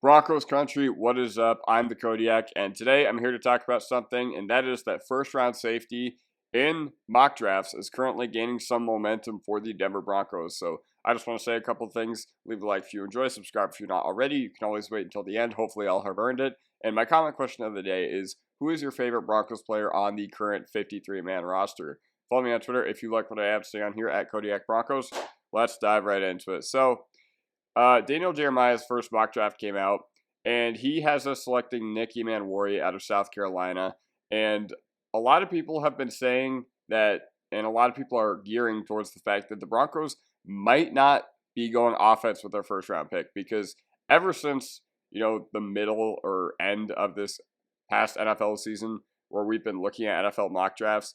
Broncos country, what is up? I'm the Kodiak, and today I'm here to talk about something, and that is that first round safety in mock drafts is currently gaining some momentum for the Denver Broncos. So I just want to say a couple things. Leave a like if you enjoy, subscribe if you're not already. You can always wait until the end. Hopefully, I'll have earned it. And my comment question of the day is, who is your favorite Broncos player on the current 53-man roster? Follow me on Twitter if you like what I have to say on here at Kodiak Broncos. Let's dive right into it. Daniel Jeremiah's first mock draft came out, and he has us selecting Nick Emmanwori out of South Carolina. And a lot of people have been saying that, and a lot of people are gearing towards the fact that the Broncos might not be going offense with their first round pick because ever since, the middle or end of this past NFL season where we've been looking at NFL mock drafts,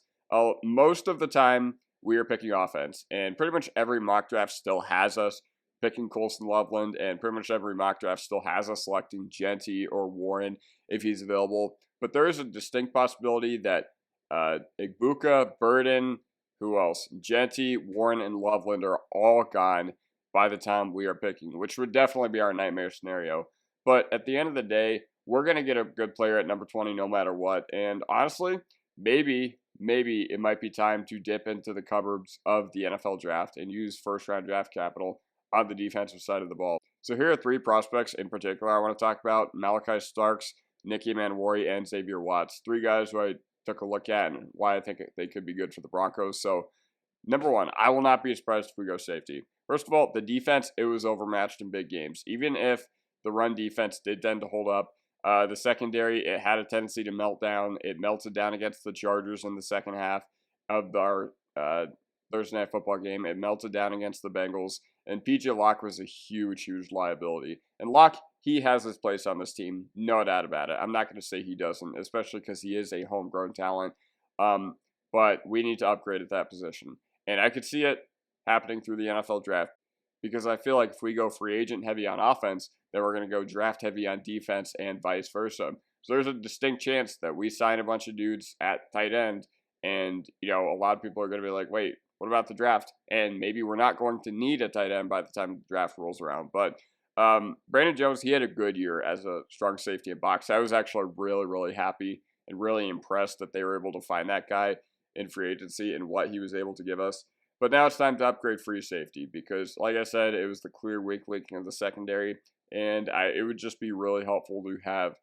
most of the time we are picking offense. And pretty much every mock draft still has us picking Colston Loveland, and pretty much every mock draft still has us selecting Genty or Warren if he's available. But there is a distinct possibility that Igbuka, Burden, who else? Genty, Warren, and Loveland are all gone by the time we are picking, which would definitely be our nightmare scenario. But at the end of the day, we're going to get a good player at number 20 no matter what. And honestly, maybe it might be time to dip into the cupboards of the NFL draft and use first round draft capital on the defensive side of the ball. So here are three prospects in particular I want to talk about: Malaki Starks, Nick Emmanwori, and Xavier Watts. Three guys who I took a look at and why I think they could be good for the Broncos. So number one, I will not be surprised if we go safety. First of all, the defense, it was overmatched in big games. Even if the run defense did tend to hold up, the secondary, it had a tendency to melt down. It melted down against the Chargers in the second half of our Thursday Night Football game. It melted down against the Bengals. And PJ Locke was a huge liability. And Locke, he has his place on this team, no doubt about it. I'm not going to say he doesn't, especially because he is a homegrown talent. But we need to upgrade at that position. And I could see it happening through the NFL draft because I feel like if we go free agent heavy on offense, then we're going to go draft heavy on defense and vice versa. So there's a distinct chance that we sign a bunch of dudes at tight end, and a lot of people are going to be like, wait, what about the draft? And maybe we're not going to need a tight end by the time the draft rolls around. But Brandon Jones, he had a good year as a strong safety in box. I was actually really happy and really impressed that they were able to find that guy in free agency and what he was able to give us. But now it's time to upgrade free safety because, like I said, it was the clear weak link of the secondary, and it would just be really helpful to have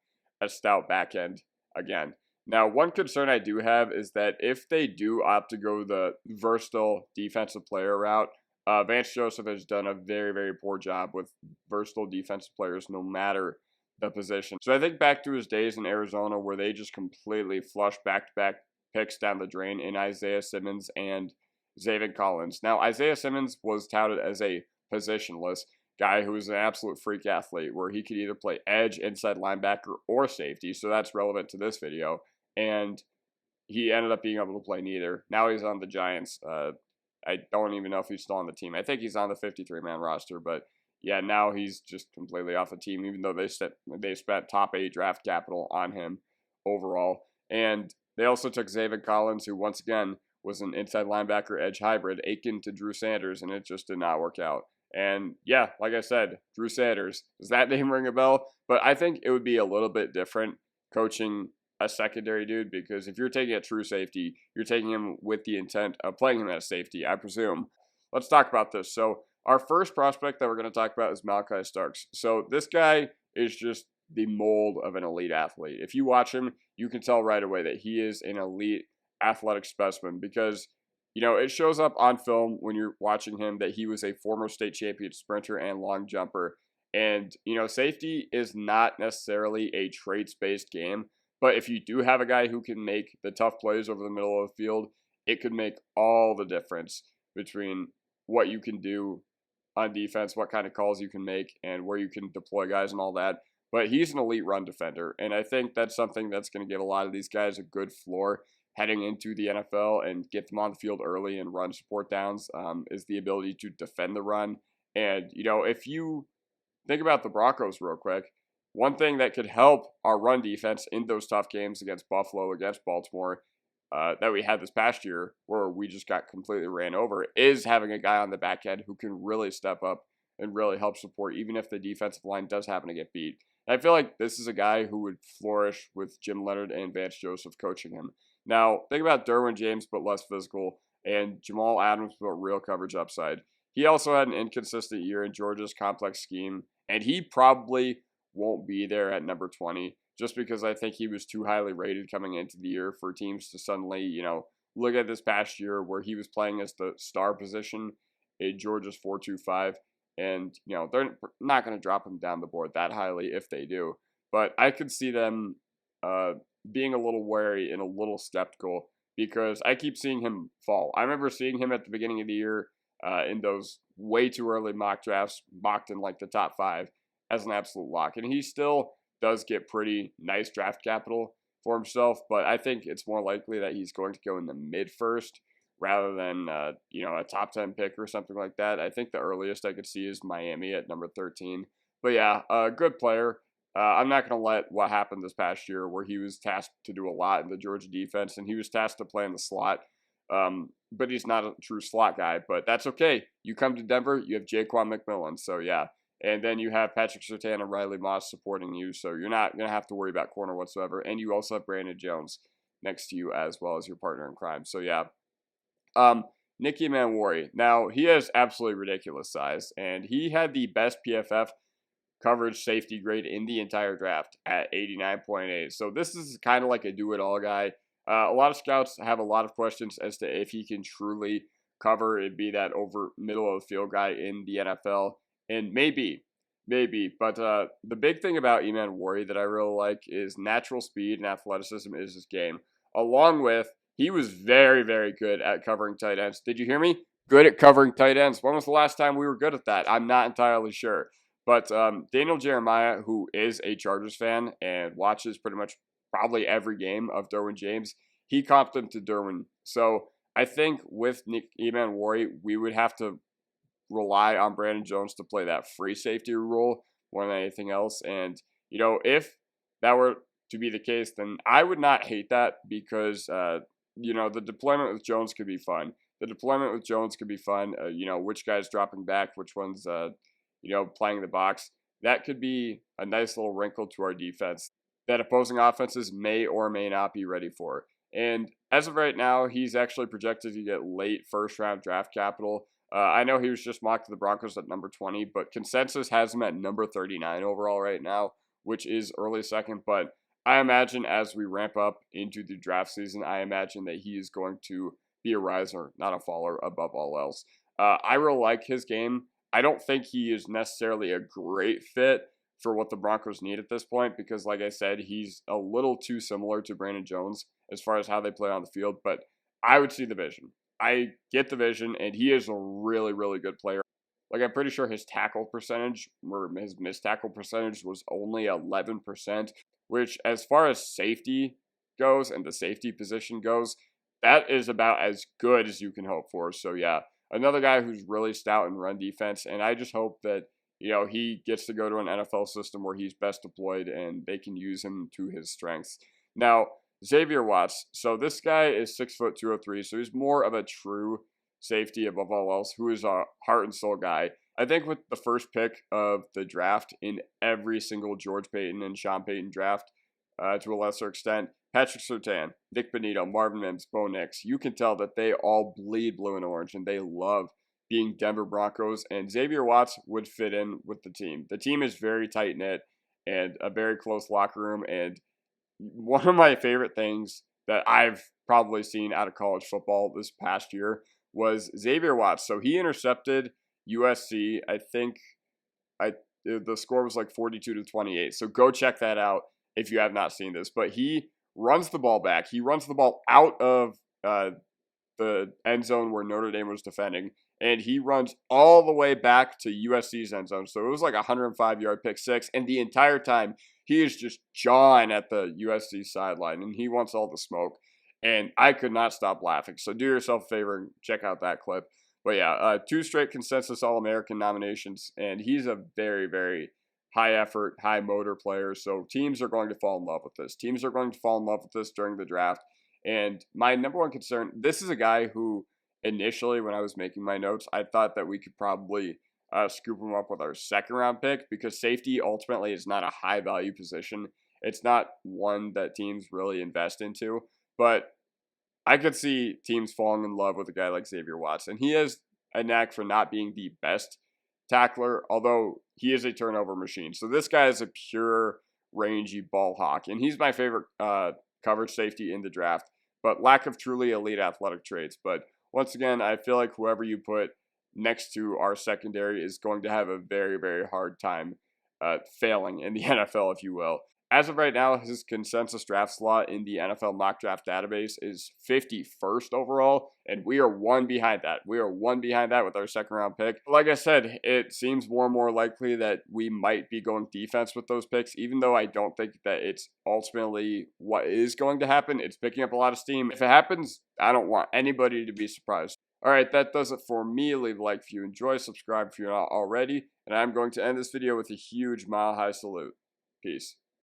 a stout back end again. Now, one concern I do have is that if they do opt to go the versatile defensive player route, Vance Joseph has done a very poor job with versatile defensive players no matter the position. So I think back to his days in Arizona where they just completely flushed back-to-back picks down the drain in Isaiah Simmons and Zaven Collins. Now, Isaiah Simmons was touted as a positionless guy who was an absolute freak athlete where he could either play edge, inside linebacker, or safety. So that's relevant to this video. And he ended up being able to play neither. Now he's on the Giants. I don't even know if he's still on the team. I think he's on the 53-man roster, but yeah, now he's just completely off the team, even though they spent top 8 draft capital on him overall. And they also took Zaven Collins, who once again was an inside linebacker edge hybrid, akin to Drew Sanders, and it just did not work out. And yeah, like I said, Drew Sanders, does that name ring a bell? But I think it would be a little bit different coaching a secondary dude, because if you're taking a true safety, you're taking him with the intent of playing him as safety, I presume. Let's talk about this. So our first prospect that we're going to talk about is Malaki Starks. So this guy is just the mold of an elite athlete. If you watch him, you can tell right away that he is an elite athletic specimen because, it shows up on film when you're watching him that he was a former state champion sprinter and long jumper. And, safety is not necessarily a traits-based game. But if you do have a guy who can make the tough plays over the middle of the field, it could make all the difference between what you can do on defense, what kind of calls you can make, and where you can deploy guys and all that. But he's an elite run defender, and I think that's something that's going to give a lot of these guys a good floor heading into the NFL and get them on the field early and run support downs, is the ability to defend the run. And, if you think about the Broncos real quick, one thing that could help our run defense in those tough games against Buffalo, against Baltimore, that we had this past year where we just got completely ran over is having a guy on the back end who can really step up and really help support, even if the defensive line does happen to get beat. And I feel like this is a guy who would flourish with Jim Leonard and Vance Joseph coaching him. Now, think about Derwin James, but less physical, and Jamal Adams, but real coverage upside. He also had an inconsistent year in Georgia's complex scheme, and he probably won't be there at number 20 just because I think he was too highly rated coming into the year for teams to suddenly, look at this past year where he was playing as the star position in Georgia's 4-2-5, and, they're not going to drop him down the board that highly if they do. But I could see them being a little wary and a little skeptical because I keep seeing him fall. I remember seeing him at the beginning of the year in those way too early mock drafts, mocked in like the top 5 as an absolute lock. And he still does get pretty nice draft capital for himself, but I think it's more likely that he's going to go in the mid first rather than, a top 10 pick or something like that. I think the earliest I could see is Miami at number 13. But yeah, a good player. I'm not going to let what happened this past year where he was tasked to do a lot in the Georgia defense and he was tasked to play in the slot. But he's not a true slot guy, but that's okay. You come to Denver, you have Jaquan McMillan. So yeah. And then you have Patrick Surtain and Riley Moss supporting you. So you're not going to have to worry about corner whatsoever. And you also have Brandon Jones next to you as well as your partner in crime. So yeah. Nicky Emmanwori. Now, he has absolutely ridiculous size. And he had the best PFF coverage safety grade in the entire draft at 89.8. So this is kind of like a do-it-all guy. A lot of scouts have a lot of questions as to if he can truly cover and be that over middle of the field guy in the NFL. And maybe. But the big thing about Emmanwori that I really like is natural speed and athleticism is his game. Along with, he was very, very good at covering tight ends. Did you hear me? Good at covering tight ends. When was the last time we were good at that? I'm not entirely sure. But Daniel Jeremiah, who is a Chargers fan and watches pretty much probably every game of Derwin James, he comped him to Derwin. So I think with Nick Emmanwori, we would have to rely on Brandon Jones to play that free safety role more than anything else. And, if that were to be the case, then I would not hate that because, the deployment with Jones could be fun. Which guy's dropping back, which one's, playing the box. That could be a nice little wrinkle to our defense that opposing offenses may or may not be ready for. And as of right now, he's actually projected to get late first-round draft capital. I know he was just mocked to the Broncos at number 20, but consensus has him at number 39 overall right now, which is early second. But I imagine as we ramp up into the draft season, I imagine that he is going to be a riser, not a faller above all else. I really like his game. I don't think he is necessarily a great fit for what the Broncos need at this point because, like I said, he's a little too similar to Brandon Jones as far as how they play on the field, but I would see the vision. I get the vision, and he is a really, really good player. Like, I'm pretty sure his tackle percentage, or his missed tackle percentage, was only 11%, which, as far as safety goes and the safety position goes, that is about as good as you can hope for. So, yeah, another guy who's really stout in run defense, and I just hope that, he gets to go to an NFL system where he's best deployed and they can use him to his strengths. Now, Xavier Watts. So this guy is 6'2", 203. So he's more of a true safety above all else, who is a heart and soul guy. I think with the first pick of the draft in every single George Paton and Sean Payton draft, to a lesser extent, Patrick Surtain, Nick Bonito, Marvin Mims, Bo Nix, you can tell that they all bleed blue and orange and they love being Denver Broncos. And Xavier Watts would fit in with the team. The team is very tight-knit and a very close locker room, and one of my favorite things that I've probably seen out of college football this past year was Xavier Watts. So he intercepted USC. I think the score was like 42-28. So go check that out if you have not seen this. But he runs the ball back. He runs the ball out of the end zone where Notre Dame was defending, and he runs all the way back to USC's end zone. So it was like a 105-yard pick six, and the entire time he is just jawing at the USC sideline, and he wants all the smoke. And I could not stop laughing. So do yourself a favor and check out that clip. But yeah, 2 straight consensus All-American nominations, and he's a very, very high-effort, high-motor player. So teams are going to fall in love with this. Teams are going to fall in love with this during the draft. And my number one concern, this is a guy who initially when I was making my notes, I thought that we could probably scoop him up with our second round pick, because safety ultimately is not a high value position. It's not one that teams really invest into, but I could see teams falling in love with a guy like Xavier Watts, and he has a knack for not being the best tackler, although he is a turnover machine. So this guy is a pure rangy ball hawk, and he's my favorite coverage safety in the draft, but lack of truly elite athletic traits. But once again, I feel like whoever you put next to our secondary is going to have a very, very hard time failing in the NFL, if you will. As of right now, his consensus draft slot in the NFL mock draft database is 51st overall, and we are one behind that. We are one behind that with our second round pick. Like I said, it seems more and more likely that we might be going defense with those picks, even though I don't think that it's ultimately what is going to happen. It's picking up a lot of steam. If it happens, I don't want anybody to be surprised. All right, that does it for me. Leave a like if you enjoy, subscribe if you're not already, and I'm going to end this video with a huge mile-high salute. Peace.